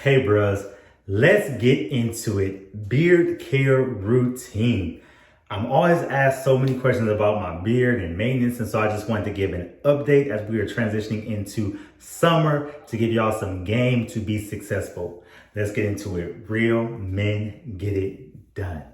Okay, bros, let's get into it. Beard care routine. I'm always asked so many questions about my beard and maintenance, and so I just wanted to give an update as we are transitioning into summer to give y'all some game to be successful. Let's get into it. Real men get it done.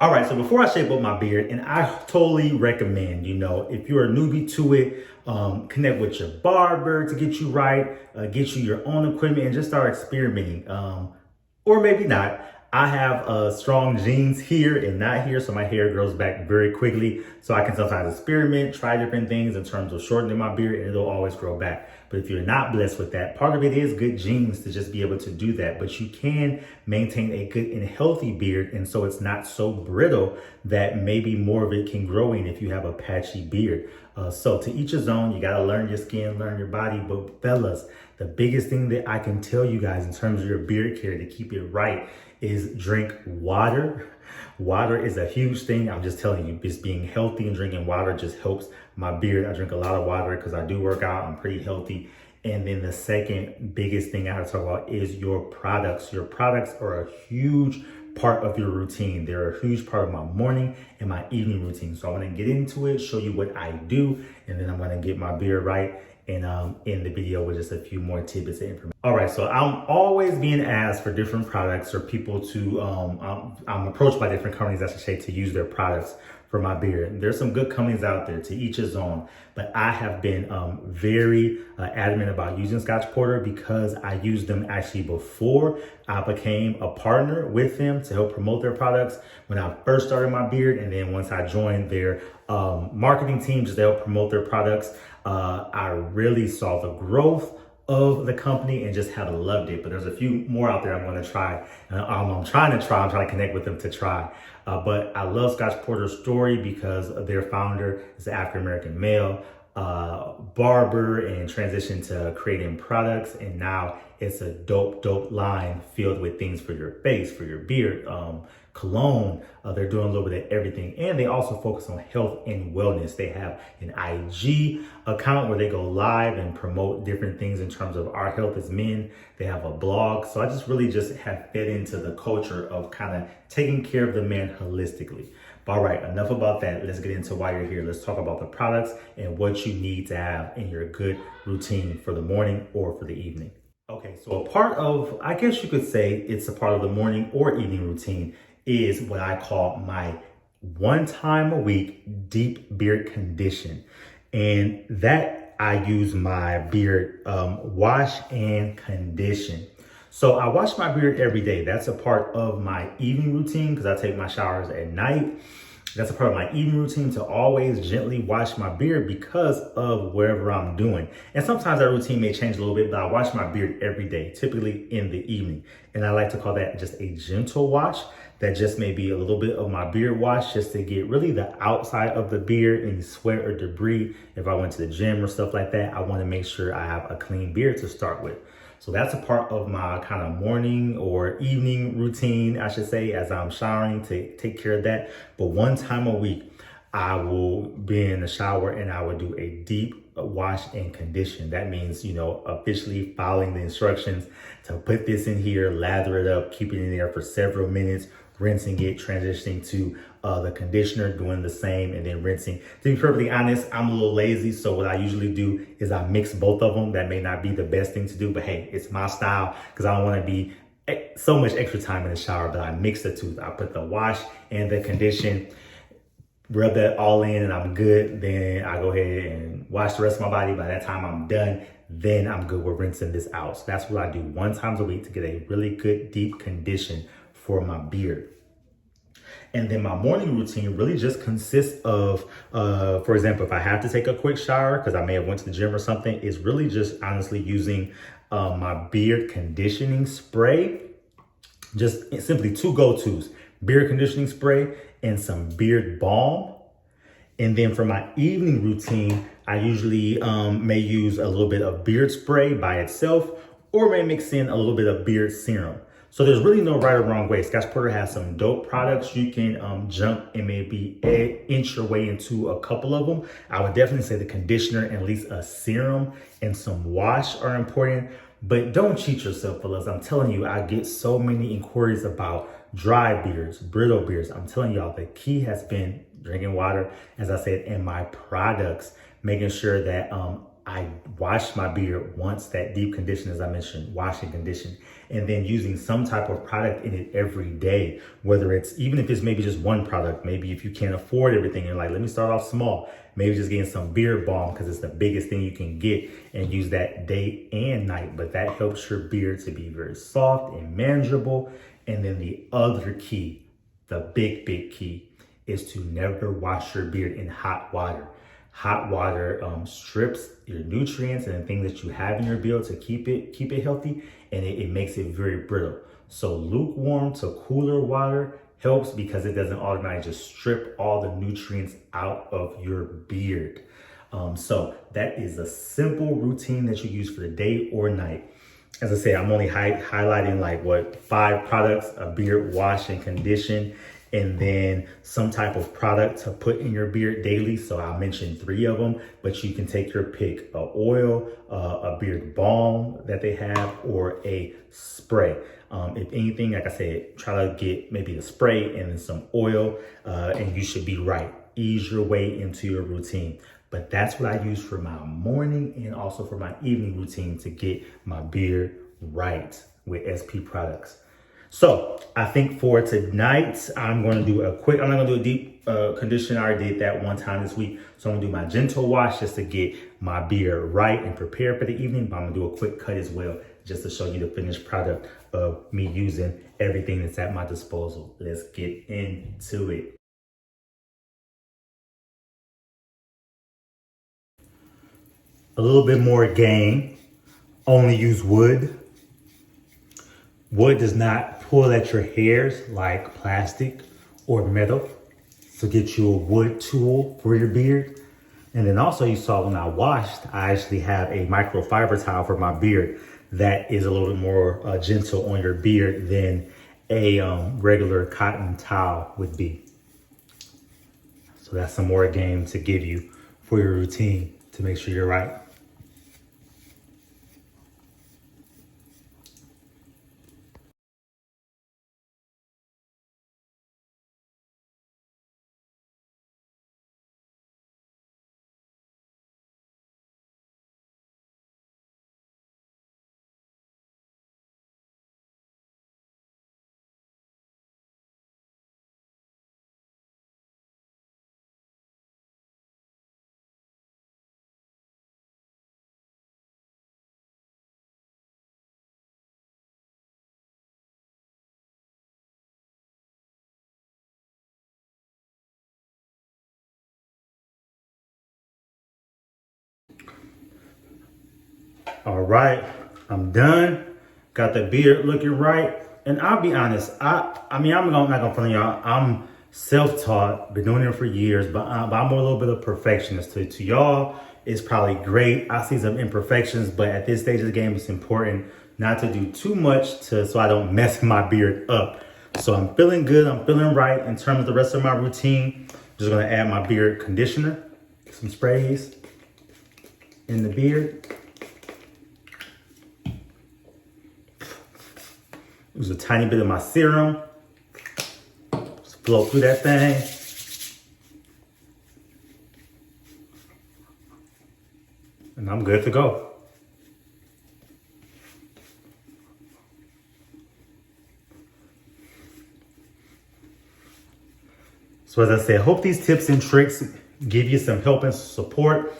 All right, so before I shape up my beard, and I totally recommend, if you're a newbie to it, connect with your barber to get you right, get you your own equipment, and just start experimenting. Or maybe not. I have strong genes here and not here, so my hair grows back very quickly. So I can sometimes experiment, try different things in terms of shortening my beard, and it'll always grow back. But if you're not blessed with that, part of it is good genes to just be able to do that. But you can maintain a good and healthy beard, and so it's not so brittle that maybe more of it can grow in if you have a patchy beard. So to each his own, you gotta learn your skin, learn your body. But fellas, the biggest thing that I can tell you guys in terms of your beard care to keep it right is drink water. Water is a huge thing. I'm just telling you, just being healthy and drinking water just helps my beard. I drink a lot of water because I do work out. I'm pretty healthy. And then the second biggest thing I have to talk about is your products. Your products are a huge part of your routine. They're a huge part of my morning and my evening routine. So I want to get into it, show you what I do, and then I'm going to get my beard right and end the video with just a few more tidbits of information. All right, so I'm always being asked for different products or people to, I'm approached by different companies, I should say, to use their products for my beard. There's some good companies out there, to each his own, but I have been very adamant about using Scotch Porter because I used them actually before I became a partner with them to help promote their products when I first started my beard. And then once I joined their marketing team just to help promote their products, I really saw the growth of the company and just have loved it. But there's a few more out there I'm going to try. I'm trying to connect with them to try. But I love Scotch Porter's story because their founder is an African-American male, barber, and transitioned to creating products. And now it's a dope line filled with things for your face, for your beard, cologne. They're doing a little bit of everything. And they also focus on health and wellness. They have an IG account where they go live and promote different things in terms of our health as men. They have a blog. So I just really just have fed into the culture of kind of taking care of the man holistically. But all right, enough about that. Let's get into why you're here. Let's talk about the products and what you need to have in your good routine for the morning or for the evening. Okay, so a part of, I guess you could say it's a part of the morning or evening routine is what I call my one time a week deep beard condition. And that I use my beard wash and condition. So I wash my beard every day. That's a part of my evening routine because I take my showers at night. That's a part of my evening routine to always gently wash my beard because of wherever I'm doing. And sometimes that routine may change a little bit, but I wash my beard every day, typically in the evening. And I like to call that just a gentle wash. That just may be a little bit of my beard wash just to get really the outside of the beard, any sweat or debris. If I went to the gym or stuff like that, I want to make sure I have a clean beard to start with. So that's a part of my kind of morning or evening routine, I should say, as I'm showering to take care of that. But one time a week, I will be in the shower and I will do a deep wash and condition. That means, officially following the instructions to put this in here, lather it up, keep it in there for several minutes, rinsing it, transitioning to the conditioner, doing the same, and then rinsing. To be perfectly honest, I'm a little lazy, so what I usually do is I mix both of them. That may not be the best thing to do, but hey, it's my style because I don't want to be so much extra time in the shower, but I mix the two. I put the wash and the condition, rub that all in, and I'm good. Then I go ahead and wash the rest of my body. By that time I'm done, then I'm good with rinsing this out. So that's what I do one time a week to get a really good deep condition for my beard. And then my morning routine really just consists of, for example, if I have to take a quick shower because I may have went to the gym or something, is really just honestly using my beard conditioning spray. Just simply two go-tos, beard conditioning spray and some beard balm. And then for my evening routine, I usually may use a little bit of beard spray by itself or may mix in a little bit of beard serum. So there's really no right or wrong way. Scotch Porter has some dope products. You can jump and maybe inch your way into a couple of them. I would definitely say the conditioner and at least a serum and some wash are important. But don't cheat yourself, fellas. I'm telling you, I get so many inquiries about dry beards, brittle beards. I'm telling y'all, the key has been drinking water, as I said, and my products, making sure that I wash my beard once, that deep condition, as I mentioned, wash and condition, and then using some type of product in it every day, whether it's, even if it's maybe just one product, maybe if you can't afford everything, you're like, let me start off small, maybe just getting some beard balm because it's the biggest thing you can get, and use that day and night. But that helps your beard to be very soft and manageable. And then the other key, the big key, is to never wash your beard in hot water. Hot water strips your nutrients and the things that you have in your beard to keep it healthy, and it makes it very brittle. So lukewarm to cooler water helps because it doesn't automatically just strip all the nutrients out of your beard. So that is a simple routine that you use for the day or night. As I say, I'm only highlighting like 5 products: a beard wash and condition, and then some type of product to put in your beard daily. So I'll mention 3 of them, but you can take your pick: a oil, a beard balm that they have, or a spray. If anything, like I said, try to get maybe a spray and then some oil, and you should be right. Ease your way into your routine. But that's what I use for my morning and also for my evening routine to get my beard right with SP products. So I think for tonight, I'm going to do I'm not going to do a deep condition. I already did that one time this week. So I'm going to do my gentle wash just to get my beard right and prepared for the evening. But I'm going to do a quick cut as well, just to show you the finished product of me using everything that's at my disposal. Let's get into it. A little bit more game. Only use wood. Wood does not pull at your hairs like plastic or metal. So get you a wood tool for your beard. And then also, you saw when I washed, I actually have a microfiber towel for my beard that is a little bit more gentle on your beard than a regular cotton towel would be. So that's some more game to give you for your routine to make sure you're right. All right, I'm done. Got the beard looking right. And I'll be honest, I'm not gonna front y'all. I'm self-taught, been doing it for years, but I'm a little bit of perfectionist. To y'all, it's probably great. I see some imperfections, but at this stage of the game, it's important not to do too much so I don't mess my beard up. So I'm feeling good. I'm feeling right in terms of the rest of my routine. Just gonna add my beard conditioner, some sprays in the beard. Use a tiny bit of my serum. Just flow through that thing. And I'm good to go. So as I said, hope these tips and tricks give you some help and support.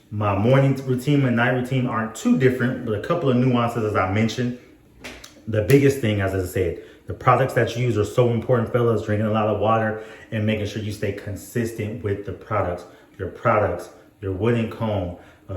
My morning routine and night routine aren't too different, but a couple of nuances as I mentioned. The biggest thing, as I said, the products that you use are so important, fellas. Drinking a lot of water and making sure you stay consistent with the products, your wooden comb,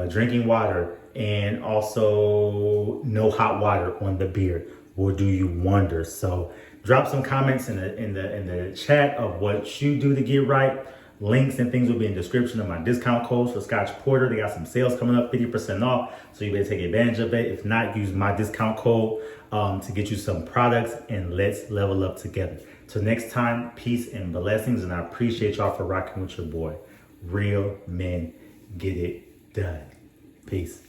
drinking water, and also no hot water on the beard will do you wonders. So drop some comments in the chat of what you do to get right. Links and things will be in the description of my discount codes for Scotch Porter. They got some sales coming up, 50% off. So you better take advantage of it. If not, use my discount code to get you some products, and let's level up together. Till next time, peace and blessings. And I appreciate y'all for rocking with your boy. Real men get it done. Peace.